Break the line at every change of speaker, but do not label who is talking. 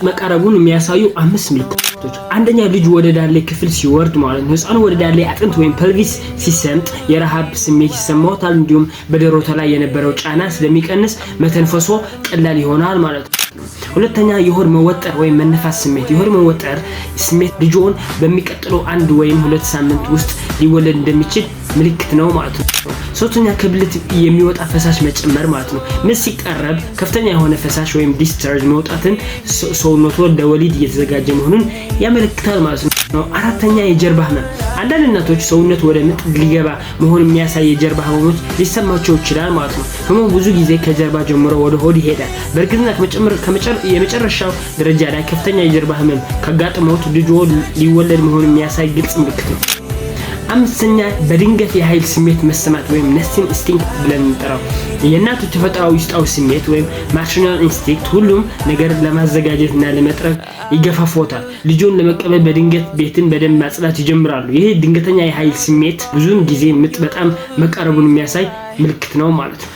መቃረቡን የሚያሳዩ 5 ምልክቶች። አንደኛ ልጅ ወደ ዳሌ ክፍል ሲወርድ ማለት ነው። ህፃኑ ወደ ዳሌ አጥንት ወይም ፐልቪስ ሲሰምጥ የረሃብ ስሜት ይሰማዋል። እንዲሁም በደረቱ ላይ የነበረው ጫና ስለሚቀንስ መተንፈሶ ቀላል ይሆናል ማለት ነው። ሁለተኛ የሆድ መወጠር ወይም መነፋስ ስሜት። የሆድ መወጠር ስሜት ልጅዎን በሚቀጥለው 1 ወይም 2 ሳምንት ውስጥ ሊወለድ እንደሚችል ምልክት ነው ማለት ነው። ሶስተኛ ከብልት የሚወጣ ፈሳሽ መጨመር ማለት ነው። ምጥ ሲቀርብ ከፍተኛ የሆነ ፈሳሽ ወይም ዲስቻርጅ መውጣትን ሰውነቱ ለወሊድ እየተዘጋጀ መሆኑን ያመለክታል ማለት ነው። አራተኛ የጀርባ ህመም። አንዳንድ እናቶች ሰውነት ወደ ምጥ ሊገባ መሆኑን የሚያሳይ የጀርባ ህመሞች ሊሰማቸው ይችላል ማለት ነው። ህመሙ ብዙ ጊዜ ከጀርባ ጀምሮ ወደ ሆድ ይሄዳል። በእርግዝና የመጨረሻው ደረጃ ላይ ከፍተኛ የጀርባ ህመም ካጋጠመው ልጅዎ ሊወለድ መሆኑን የሚያሳይ ግልጽ ምልክት ነው። አምስተኛ በድንገት የኃይል ስሜት መሰማት ወይም ነስቲንግ ኢንስቲንክት ብለን እንጠራው። የእናቱ ተፈጥሯዊ ውስጣዊ ስሜት ወይም ማሽናል ኢንስቲንክት ሁሉም ነገር ለማዘጋጀትና ለመጥረግ ይገፋፎታል። ልጅውን ለመቀበል በድንገት ቤትን በደንብ ማጽዳት ይጀምራሉ። ይሄ ድንገተኛ የኃይል ስሜት ብዙውን ጊዜ ምጥ በጣም መቃረቡን የሚያሳይ ምልክት ነው ማለት ነው።